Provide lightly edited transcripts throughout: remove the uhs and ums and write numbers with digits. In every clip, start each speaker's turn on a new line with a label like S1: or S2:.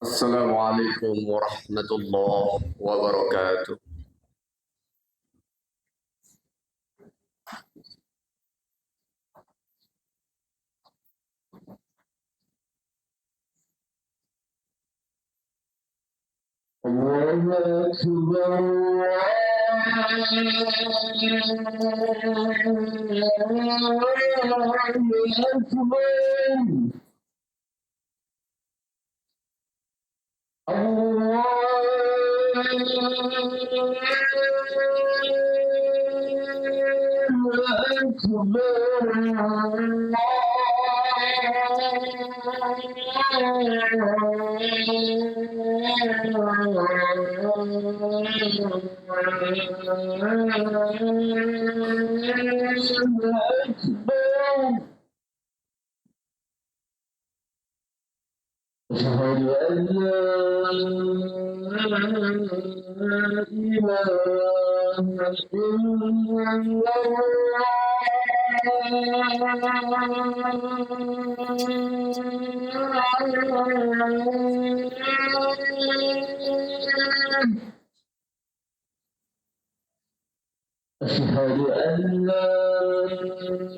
S1: السلام عليكم ورحمة الله وبركاته. الله أكبر. الله أكبر. أشهد أن لا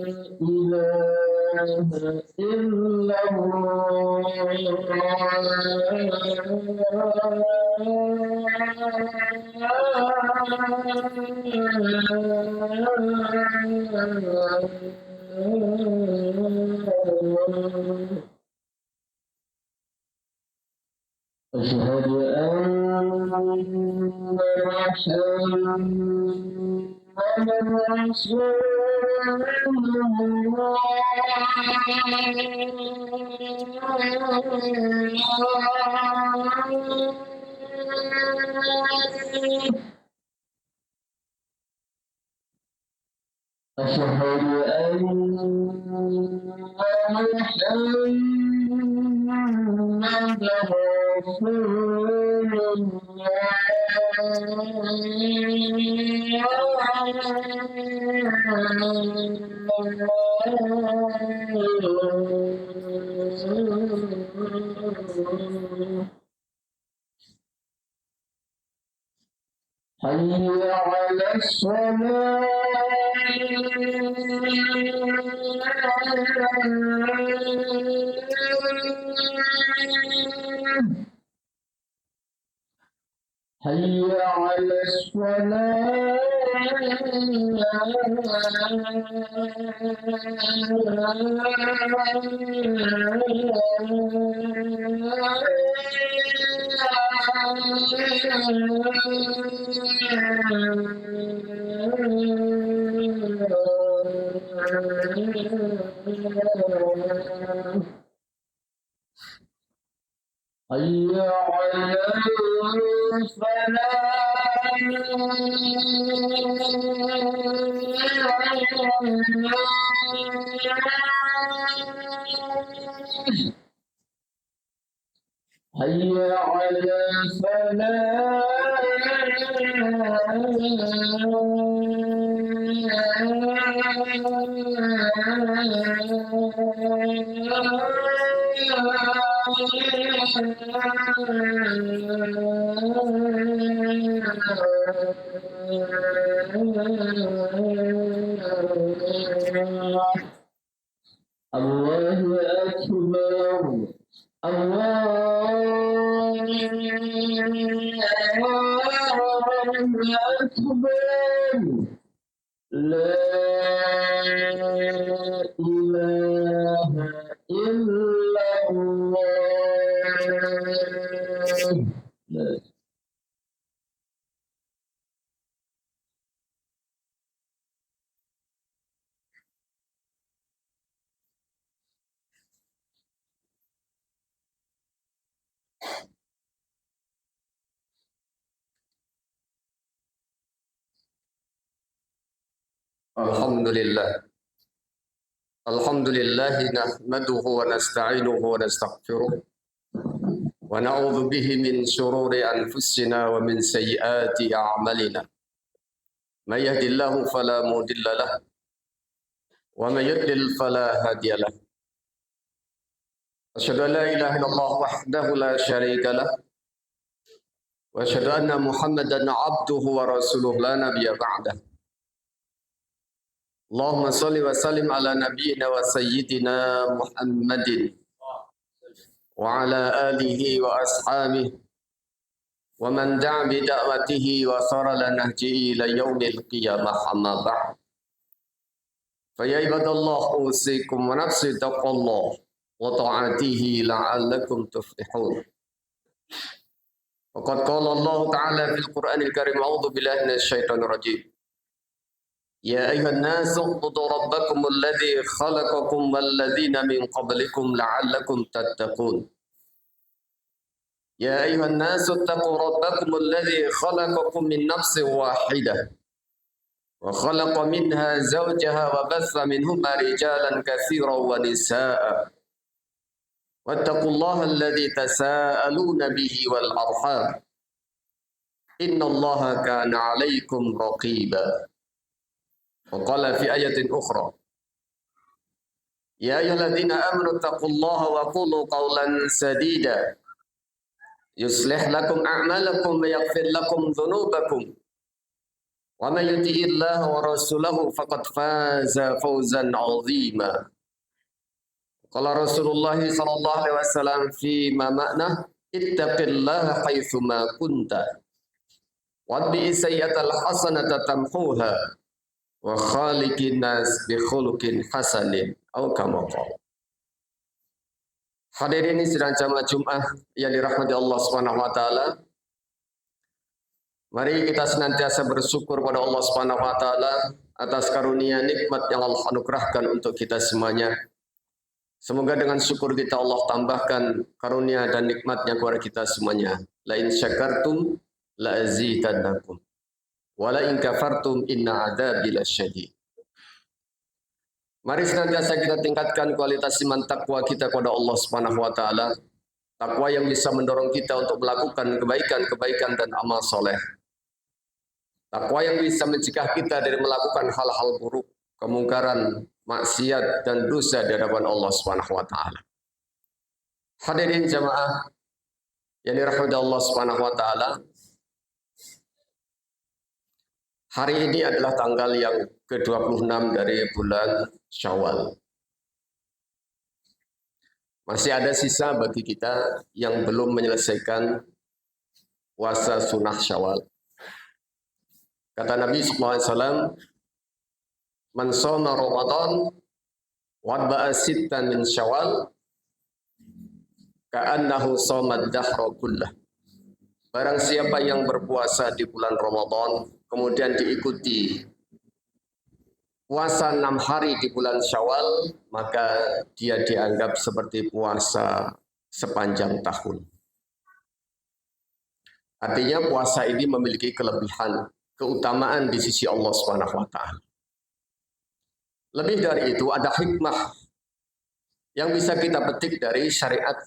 S1: إله إلا الله. أشهد أن لا إله إلا الله. أشهد أن محمدا رسول الله. أشهد أن محمدا رسول الله. حي على الصلاة. حي على الصلاة. حي على الفلاح. حي على فلاح. الله أكبر. الله أكبر. لا إله إلا الله. الحمد لله. الحمد لله نحمده ونستعينه ونستغفره ونعوذ به من شرور أنفسنا ومن سيئات أعمالنا. من يهد الله فلا مضل له ومن يضلل فلا هادي له. أشهد أن لا إله إلا الله وحده لا شريك له وأشهد أن محمدا عبده ورسوله لا نبي بعده اللهم صل وسلم على نبينا وسيدنا محمد وعلى آله وأصحابه ومن دعا بدعوته وصار على نهجه إلى يوم القيامة أما بعد فيا عباد الله أوصيكم ونفسي تقوى الله وطاعته لعلكم تفلحون وقد قال الله تعالى في القرآن الكريم أعوذ بالله من الشيطان الرجيم يا أيها الناس اعبدوا ربكم الذي خلقكم والذين من قبلكم لعلكم تتقون يا أيها الناس اتقوا ربكم الذي خلقكم من نفس واحدة وخلق منها زوجها وبث منهما رجالا كثيرا ونساء واتقوا الله الذي تساءلون به والأرحام إن الله كان عليكم رقيبا وقال في آية أخرى يا أيها الذين آمنوا اتقوا الله وقولوا قولا سديدا يصلح لكم أعمالكم ويغفر لكم ذنوبكم ومن يطع الله ورسوله فقد فاز فوزا عظيما قال رسول الله صلى الله عليه وسلم فيما معناه اتق الله حيثما كنت واتبع السيئة الحسنة تمحوها وخالق الناس بخلق حسن أو كما قال. Hadirin sidang jamaah Jumat yang dirahmati Allah Subhanahu wa taala. Mari kita senantiasa bersyukur pada Allah Subhanahu wa taala atas karunia nikmat yang Allah anugerahkan untuk kita semuanya. Semoga dengan syukur kita Allah tambahkan karunia dan nikmatnya kepada kita semuanya. La in syakartum la azidannakum. Wa la in kafartum inna adzabi lasyadid. Mari senantiasa kita tingkatkan kualitas iman takwa kita kepada Allah Subhanahu wa taala. Takwa yang bisa mendorong kita untuk melakukan kebaikan-kebaikan dan amal soleh. Takwa yang bisa mencegah kita dari melakukan hal-hal buruk, kemungkaran, maksiat dan dosa di hadapan Allah Subhanahu wa taala. Hadirin jamaah yang dirahmati Allah Subhanahu wa taala. Hari ini adalah tanggal yang ke-26 dari bulan Syawal. Masih ada sisa bagi kita yang belum menyelesaikan puasa sunnah Syawal. Kata Nabi SAW, man shoma Ramadan wa ba'a sittan min Syawal ka'annahu shoma ad-dahra kullah. Barang siapa yang berpuasa di bulan Ramadan kemudian diikuti puasa 6 hari di bulan Syawal, maka dia dianggap seperti puasa sepanjang tahun. Artinya puasa ini memiliki kelebihan, keutamaan di sisi Allah Subhanahu wa taala. Lebih dari itu ada hikmah yang bisa kita petik dari syariat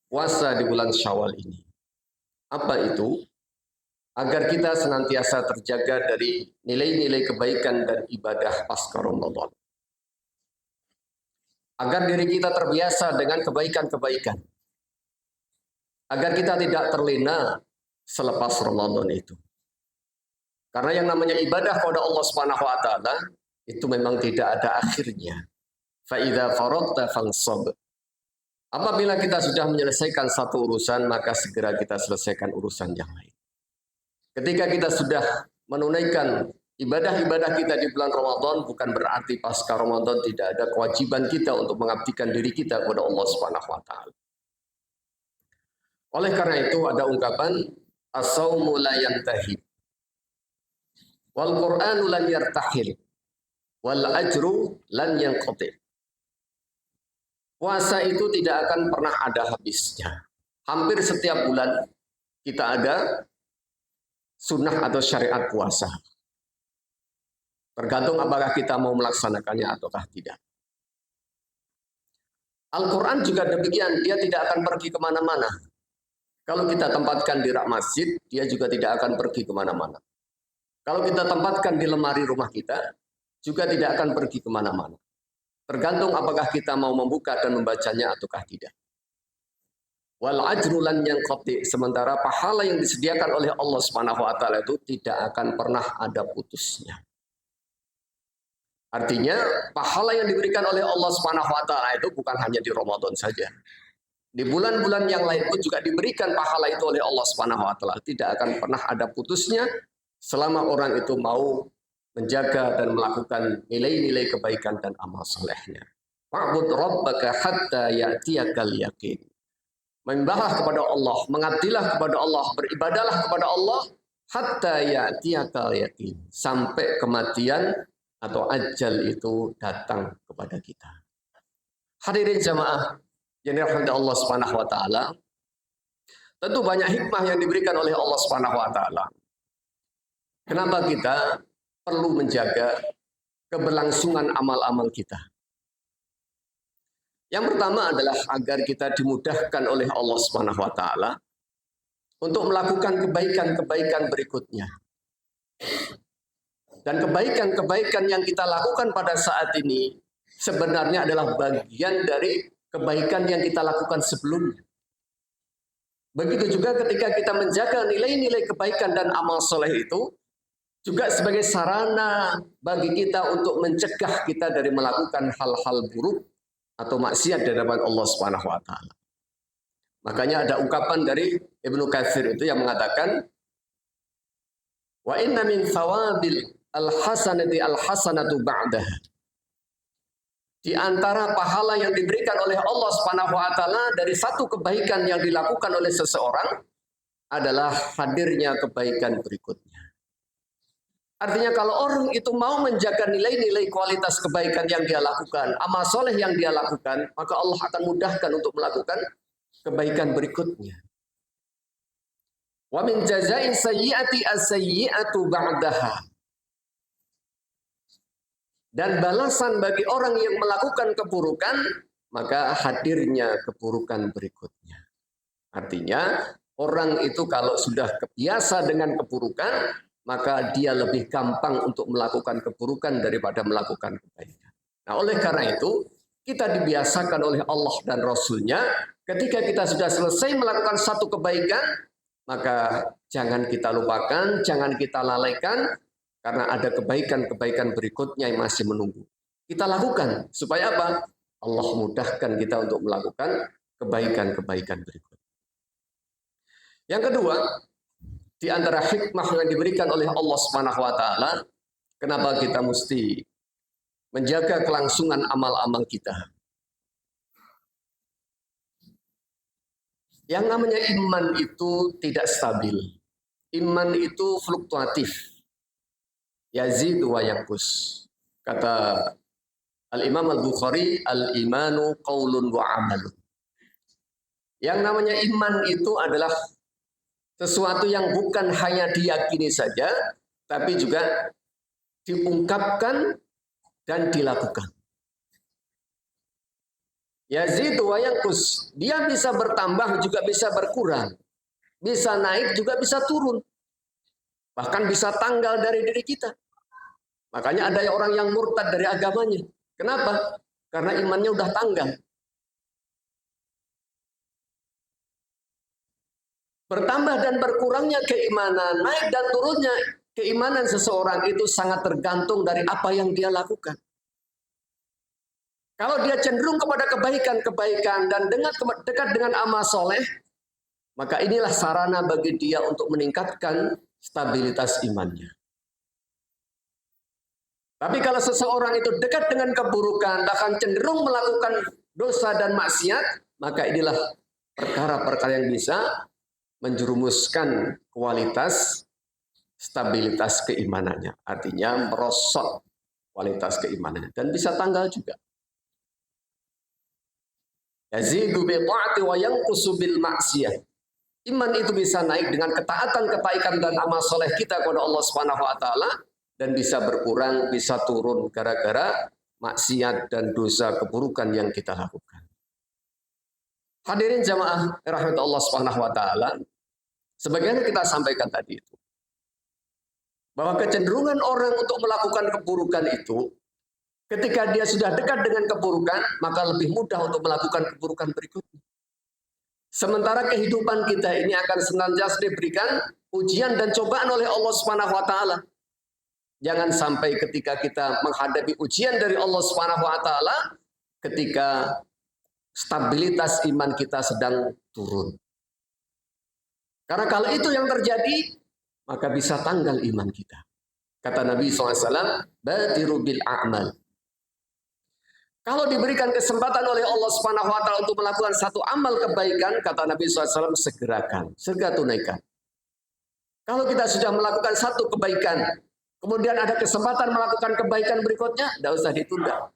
S1: puasa di bulan Syawal ini. Apa itu? Agar kita senantiasa terjaga dari nilai-nilai kebaikan dan ibadah pasca Ramadan. Agar diri kita terbiasa dengan kebaikan-kebaikan. Agar kita tidak terlena selepas Ramadan itu. Karena yang namanya ibadah kepada Allah Subhanahu wa taala itu memang tidak ada akhirnya. Fa idza faraghta fansab. Apabila kita sudah menyelesaikan satu urusan, maka segera kita selesaikan urusan yang lain. Ketika kita sudah menunaikan ibadah-ibadah kita di bulan Ramadan, bukan berarti pasca Ramadan tidak ada kewajiban kita untuk mengabdikan diri kita kepada Allah Subhanahu wa taala. Oleh karena itu ada ungkapan as-saumu la yantahi wal Qur'anu lan yartahil wal ajru lan yanqati. Puasa itu tidak akan pernah ada habisnya. Hampir setiap bulan kita ada sunnah atau syariat puasa. Tergantung apakah kita mau melaksanakannya ataukah tidak. Al-Quran juga demikian, dia tidak akan pergi kemana-mana. Kalau kita tempatkan di rak masjid, dia juga tidak akan pergi kemana-mana. Kalau kita tempatkan di lemari rumah kita, juga tidak akan pergi kemana-mana. Tergantung apakah kita mau membuka dan membacanya ataukah tidak. wal ajru lan yanqati, sementara pahala yang disediakan oleh Allah Subhanahu wa taala itu tidak akan pernah ada putusnya. Artinya pahala yang diberikan oleh Allah Subhanahu wa taala itu bukan hanya di Ramadan saja. Di bulan-bulan yang lain pun juga diberikan pahala itu oleh Allah Subhanahu wa taala. Tidak akan pernah ada putusnya selama orang itu mau menjaga dan melakukan nilai-nilai kebaikan dan amal solehnya. Fa'bud rabbaka hatta ya'tiyakal yaqin. Menyembahlah kepada Allah, mengabdilah kepada Allah, beribadalah kepada Allah hatta ya'tiyakal yaqin, sampai kematian atau ajal itu datang kepada kita. Hadirin jamaah yang dirahmati Allah Subhanahu wa taala, tentu banyak hikmah yang diberikan oleh Allah Subhanahu wa taala. Kenapa kita perlu menjaga keberlangsungan amal-amal kita? Yang pertama adalah agar kita dimudahkan oleh Allah Subhanahu wa taala untuk melakukan kebaikan-kebaikan berikutnya. Dan kebaikan-kebaikan yang kita lakukan pada saat ini sebenarnya adalah bagian dari kebaikan yang kita lakukan sebelumnya. Begitu juga ketika kita menjaga nilai-nilai kebaikan dan amal soleh itu juga sebagai sarana bagi kita untuk mencegah kita dari melakukan hal-hal buruk atau maksiat di hadapan Allah Subhanahu wa taala. Makanya ada ungkapan dari Ibnu Katsir itu yang mengatakan, wa inna min thawabil al-hasanati al-hasanatu ba'daha. Di antara pahala yang diberikan oleh Allah Subhanahu wa taala dari satu kebaikan yang dilakukan oleh seseorang adalah hadirnya kebaikan berikutnya. Artinya kalau orang itu mau menjaga nilai-nilai kualitas kebaikan yang dia lakukan, amal soleh yang dia lakukan, maka Allah akan mudahkan untuk melakukan kebaikan berikutnya. Wa min jazai sayyi'ati as-sayyi'atu ba'daha. Dan balasan bagi orang yang melakukan keburukan, maka hadirnya keburukan berikutnya. Artinya orang itu kalau sudah kebiasa dengan keburukan, maka dia lebih gampang untuk melakukan keburukan daripada melakukan kebaikan. Nah, oleh karena itu, kita dibiasakan oleh Allah dan Rasul-Nya, ketika kita sudah selesai melakukan satu kebaikan, maka jangan kita lupakan, jangan kita lalaikan, karena ada kebaikan-kebaikan berikutnya yang masih menunggu. Kita lakukan, supaya apa? Allah mudahkan kita untuk melakukan kebaikan-kebaikan berikut. Yang kedua, di antara hikmah yang diberikan oleh Allah Subhanahu wa taala, kenapa kita mesti menjaga kelangsungan amal-amal kita. Yang namanya iman itu tidak stabil. Iman itu fluktuatif. Yazid wa yanqus. Kata Al-Imam Al-Bukhari, al-imanu qaulun wa amalun. Yang namanya iman itu adalah sesuatu yang bukan hanya diyakini saja, tapi juga diungkapkan dan dilakukan. Yazid wa yanqus, dia bisa bertambah juga bisa berkurang. Bisa naik juga bisa turun. Bahkan bisa tanggal dari diri kita. Makanya ada orang yang murtad dari agamanya. Kenapa? Karena imannya udah tanggal. Bertambah dan berkurangnya keimanan, naik dan turunnya keimanan seseorang itu sangat tergantung dari apa yang dia lakukan. Kalau dia cenderung kepada kebaikan-kebaikan dan dekat dengan amal soleh, maka inilah sarana bagi dia untuk meningkatkan stabilitas imannya. Tapi kalau seseorang itu dekat dengan keburukan, bahkan cenderung melakukan dosa dan maksiat, maka inilah perkara-perkara yang bisa menjerumuskan kualitas stabilitas keimanannya. Artinya merosot kualitas keimanannya. Dan bisa tanggal juga. Yazidu bi ta'ati wa yanqusu bil maksiyah. Iman itu bisa naik dengan ketaatan, kebaikan dan amal soleh kita kepada Allah Subhanahu wa taala, dan bisa berkurang, bisa turun gara-gara maksiat dan dosa keburukan yang kita lakukan. Hadirin jamaah rahmat Allah Subhanahu wa taala, sebagaimana kita sampaikan tadi itu, bahwa kecenderungan orang untuk melakukan keburukan itu, ketika dia sudah dekat dengan keburukan, maka lebih mudah untuk melakukan keburukan berikutnya. Sementara kehidupan kita ini akan senantiasa diberikan ujian dan cobaan oleh Allah Subhanahu wa taala. Jangan sampai ketika kita menghadapi ujian dari Allah Subhanahu wa taala ketika stabilitas iman kita sedang turun. Karena kalau itu yang terjadi, maka bisa tanggal iman kita. Kata Nabi SAW, badiru bil a'mal. Kalau diberikan kesempatan oleh Allah Subhanahu wa taala untuk melakukan satu amal kebaikan, kata Nabi SAW, segerakan, segera tunaikan. Kalau kita sudah melakukan satu kebaikan, kemudian ada kesempatan melakukan kebaikan berikutnya, tidak usah ditunda.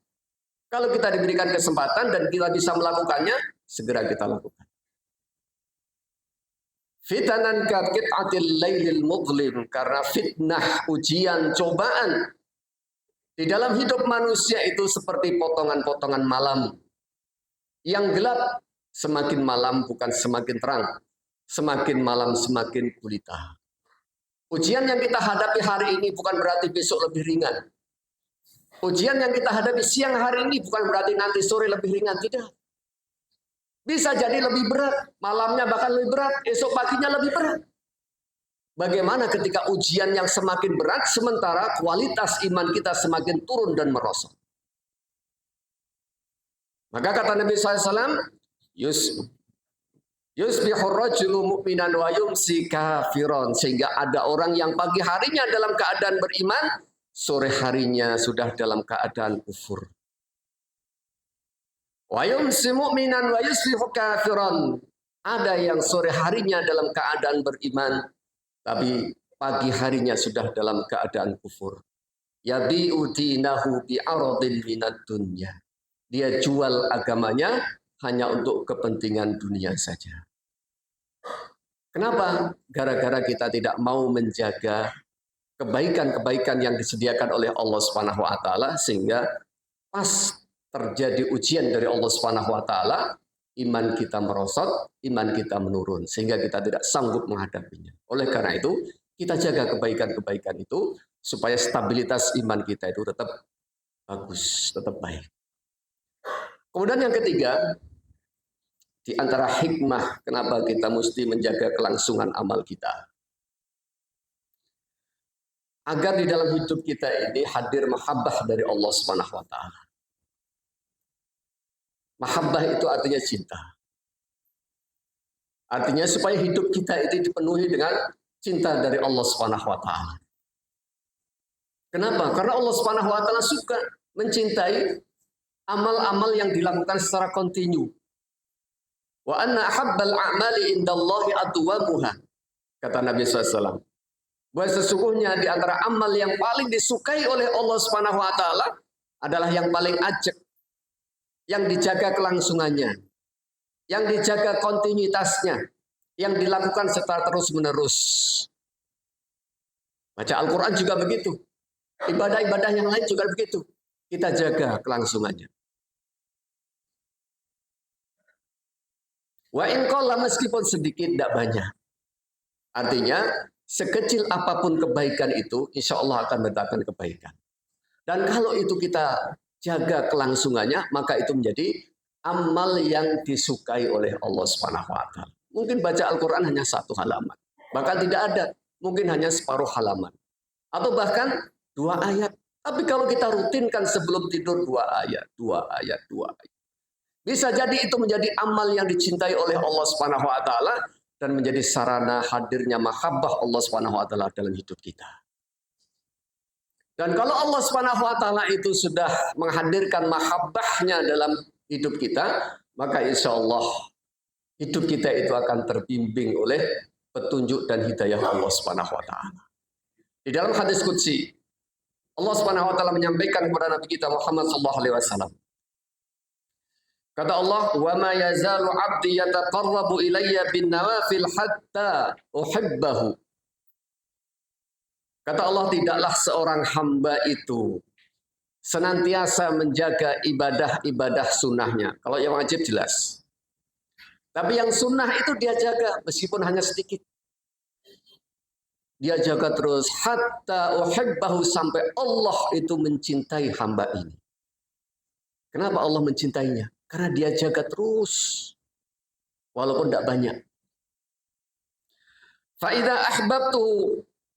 S1: Kalau kita diberikan kesempatan dan kita bisa melakukannya, segera kita lakukan. Fitanan ka qit'atil lailil mudlim, karena fitnah, ujian, cobaan di dalam hidup manusia itu seperti potongan-potongan malam yang gelap. Semakin malam bukan semakin terang, semakin malam semakin gulita. Ujian yang kita hadapi hari ini bukan berarti besok lebih ringan. Ujian yang kita hadapi siang hari ini bukan berarti nanti sore lebih ringan, tidak. Bisa jadi lebih berat, malamnya bahkan lebih berat, esok paginya lebih berat. Bagaimana ketika ujian yang semakin berat, sementara kualitas iman kita semakin turun dan merosot. Maka kata Nabi SAW, yusbihur rajulu mu'minan wa yumsi kafiron. Sehingga ada orang yang pagi harinya dalam keadaan beriman, sore harinya sudah dalam keadaan kufur. Wa yumsi mu'minan wa yusbihu kafiron. Ada yang sore harinya dalam keadaan beriman, tapi pagi harinya sudah dalam keadaan kufur. Yabi'u dinahu bi'aradin minad dunya. Dia jual agamanya hanya untuk kepentingan dunia saja. Kenapa? Gara-gara kita tidak mau menjaga kebaikan-kebaikan yang disediakan oleh Allah Subhanahu wa taala, sehingga pas terjadi ujian dari Allah Subhanahu wa taala, iman kita merosot, iman kita menurun, sehingga kita tidak sanggup menghadapinya. Oleh karena itu, kita jaga kebaikan-kebaikan itu supaya stabilitas iman kita itu tetap bagus, tetap baik. Kemudian yang ketiga, di antara hikmah kenapa kita mesti menjaga kelangsungan amal kita, agar di dalam hidup kita ini hadir mahabbah dari Allah Subhanahu wa taala. Mahabbah itu artinya cinta. Artinya supaya hidup kita itu dipenuhi dengan cinta dari Allah Subhanahu wa taala. Kenapa? Karena Allah Subhanahu wa taala suka mencintai amal-amal yang dilakukan secara kontinu. Wa anna ahabbal a'mali indallahi adwamuha. Kata Nabi SAW. Bahwa sesungguhnya di antara amal yang paling disukai oleh Allah Subhanahu wa taala adalah yang paling ajak, yang dijaga kelangsungannya, yang dijaga kontinuitasnya, yang dilakukan secara terus-menerus. Baca Al-Quran juga begitu. Ibadah-ibadah yang lain juga begitu. Kita jaga kelangsungannya. Wa in qalla, meskipun sedikit, tidak banyak. Artinya, sekecil apapun kebaikan itu, insya Allah akan mendatangkan kebaikan. Dan kalau itu kita jaga kelangsungannya, maka itu menjadi amal yang disukai oleh Allah Subhanahu wa taala. Mungkin baca Al-Quran hanya 1 halaman, bahkan tidak ada, mungkin hanya separuh halaman, atau bahkan 2 ayat. Tapi kalau kita rutinkan sebelum tidur 2 ayat, 2 ayat, 2 ayat, bisa jadi itu menjadi amal yang dicintai oleh Allah Subhanahu wa taala dan menjadi sarana hadirnya mahabbah Allah Subhanahu wa taala dalam hidup kita. Dan kalau Allah Subhanahu wa taala itu sudah menghadirkan mahabbahnya dalam hidup kita, maka insya Allah hidup kita itu akan terbimbing oleh petunjuk dan hidayah Allah Subhanahu wa taala. Di dalam hadis qudsi, Allah Subhanahu wa taala menyampaikan kepada Nabi kita Muhammad sallallahu alaihi wasallam. Kata Allah, "Wa ma yazalu 'abdi yataqarrabu ilayya bin nawafil hatta uhibbahu." Kata Allah, tidaklah seorang hamba itu senantiasa menjaga ibadah-ibadah sunnahnya. Kalau yang wajib jelas. Tapi yang sunnah itu dia jaga meskipun hanya sedikit. Dia jaga terus hatta uhibbahu, sampai Allah itu mencintai hamba ini. Kenapa Allah mencintainya? Karena dia jaga terus. walaupun tidak banyak. Fa idza ahbabtu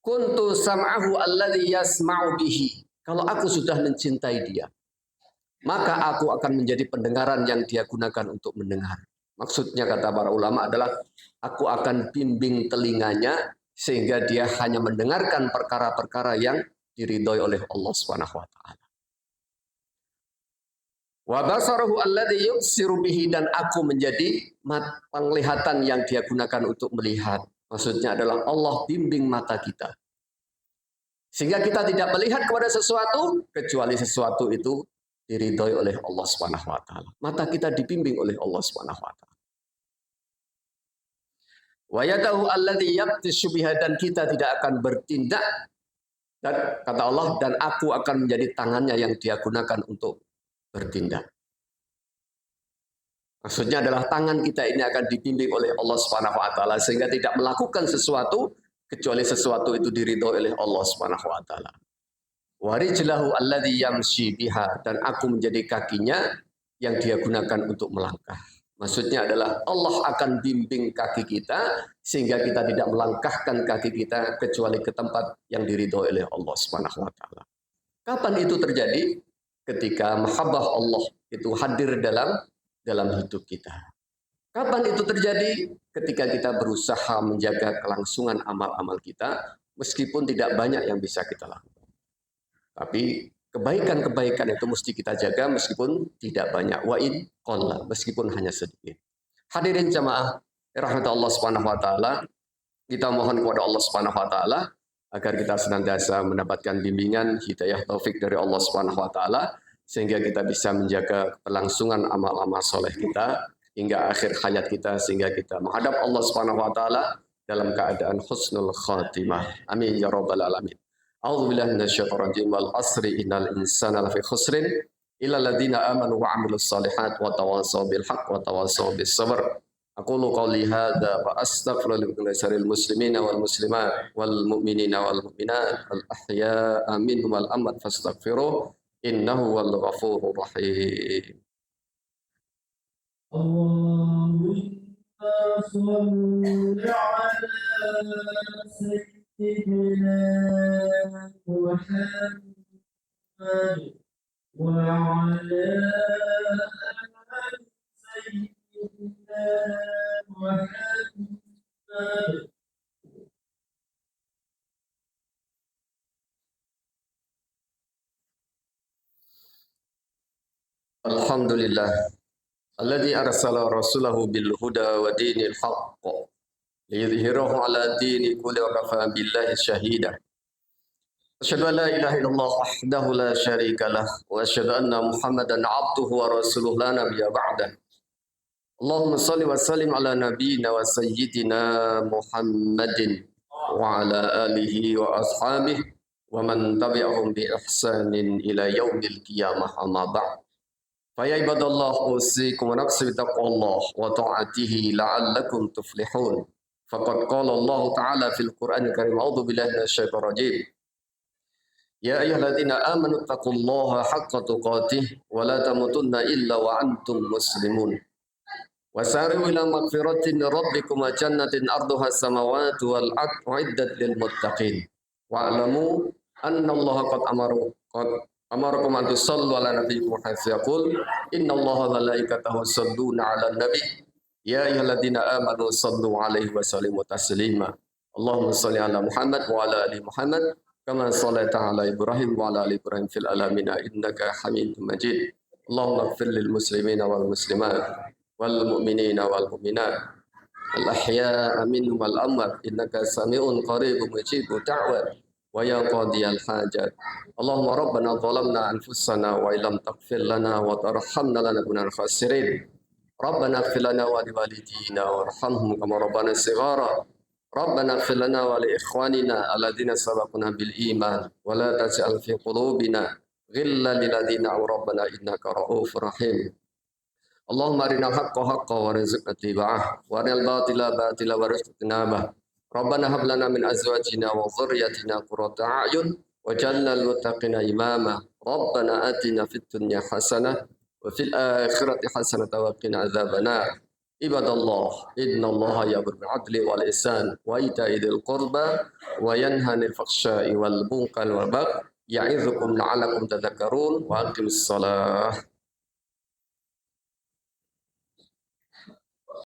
S1: kuntu sam'ahu alladhi yasma'u bihi. Kalau aku sudah mencintai dia, maka aku akan menjadi pendengaran yang dia gunakan untuk mendengar. Maksudnya kata para ulama adalah aku akan bimbing telinganya sehingga dia hanya mendengarkan perkara-perkara yang diridhoi oleh Allah Subhanahu wa taala. Wa basarahu alladhi yubsiru bihi, dan aku menjadi penglihatan yang dia gunakan untuk melihat. Maksudnya adalah Allah bimbing mata kita. Sehingga kita tidak melihat kepada sesuatu kecuali sesuatu itu diridhoi oleh Allah Subhanahu wa taala. Mata kita dibimbing oleh Allah Subhanahu wa taala. Wa yadahu alladhi yabtishu biha, dan kita tidak akan bertindak, dan kata Allah, dan aku akan menjadi tangannya yang dia gunakan untuk bertindak. Maksudnya adalah tangan kita ini akan dibimbing oleh Allah Subhanahu wa taala sehingga tidak melakukan sesuatu kecuali sesuatu itu diridhoi oleh Allah Subhanahu wa taala. Wa rijlahu alladhi yamshi biha, dan aku menjadi kakinya yang dia gunakan untuk melangkah. Maksudnya adalah Allah akan bimbing kaki kita sehingga kita tidak melangkahkan kaki kita kecuali ke tempat yang diridhoi oleh Allah Subhanahu wa taala. Kapan itu terjadi? Ketika mahabbah Allah itu hadir dalam hidup kita. Kapan itu terjadi? Ketika kita berusaha menjaga kelangsungan amal-amal kita, meskipun tidak banyak yang bisa kita lakukan. Tapi kebaikan-kebaikan itu mesti kita jaga meskipun tidak banyak. Wa in qalla, meskipun hanya sedikit. Hadirin jamaah rahmat Allah Subhanahu wa taala, kita mohon kepada Allah Subhanahu wa taala agar kita senantiasa mendapatkan bimbingan hidayah taufik dari Allah Subhanahu wa taala sehingga kita bisa menjaga kelangsungan amal-amal soleh kita hingga akhir hayat kita sehingga kita menghadap Allah Subhanahu wa taala dalam keadaan husnul khatimah. Amin ya rabbal alamin. A'udzubillahi minasyaitonir rajim. Wal asri innal insana lafi khusrin illa alladziina aamanu wa 'amilus shalihaati wa tawassaw bil haqqi wa tawassaw bis sabr. Aqulu qawli hadza wa astaghfirullah muslimina wal muslimat wal mu'minina wal mu'minat al ahya'a minhum wal amwat fastaghfiruh innahu wal ghafurur rahim. Allahumma shalli ala sayyidina Muhammad wa ala ali sayyidina Muhammad. Alhamdulillah alladzi arsala rasulahu bil huda wa dinil haqq liyudhhirahu ala dini kulli wa kafa billahi shahida. Asyhadu an la ilaha illallah wahdahu la syarika lah wa asyhadu anna Muhammadan abduhu wa rasuluhu la nabiyya ba'dah. Allahumma shalli wa sallim ala nabiyyina wa sayyidina Muhammadin wa ala alihi wa ashabihi wa man tabi'ahum bi ihsanin ila yaumil qiyamah amma ba'd. Faya ibadallah usikum wa nafsi bitaqwallah wa ta'atihi la'allakum tuflihun. Faqad qala Allah Ta'ala fil Qur'anil Karim, a'udzu billahi minasyaitonir rajim. Ya ayyuhalladzina amanu taqullaha haqqa tuqatih wa la tamutunna illa wa antum muslimun. Wasari'u ila magfiratin min rabbikum wa jannatin arduha as-samawati wal ardh uiddat lil muttaqin. Wa'lamu anna Allah qad amarakum an tusallu ala nabiyyikum haitsu yaqul innallaha wa malaikatahu yusalluna 'alan nabi ya ayyuhalladzina amanu sallu 'alaihi wa sallimu taslima. Allahumma shalli ala Muhammad wa ala ali Muhammad kama shallaita ala Ibrahim wa ala ali Ibrahim fil alamin innaka Hamidum Majid. Allahumma ighfir lil muslimina wal muslimat wal mu'minina wal mu'minat al ahya'a minhum wal amwat innaka sami'un qaribun mujibud da'wat wa ya qadiyal hajat. Allahumma rabbana zalamna anfusana wa illam taghfir lana wa tarhamna lanakunanna minal khasirin. Rabbana ighfir lana wa liwalidina warhamhum kama rabbana shighara. Rabbana ighfir lana wa li ikhwanina alladhina sabaquna bil iman wa la taj'al fi qulubina ghillan lil ladzina amanu rabbana innaka ra'ufur rahim. Allahumma arinal haqqa haqqan warzuqna ittiba'ah wa arinal batila batila warzuqna ijtinabah. Rabbana hab lana min azwajina wa dhurriyyatina qurrata a'yun waj'alna lil muttaqina imama. Rabbana atina fid dunya hasanah wa fil akhirati hasanah wa qina adzabannar. Ibadallah, innallaha ya'muru bil 'adli wal ihsan wa ita'i dzil qurba wa yanha 'anil fahsya'i wal munkari wal baghi ya'idzukum la'allakum tadhakkarun wa aqimus shalah.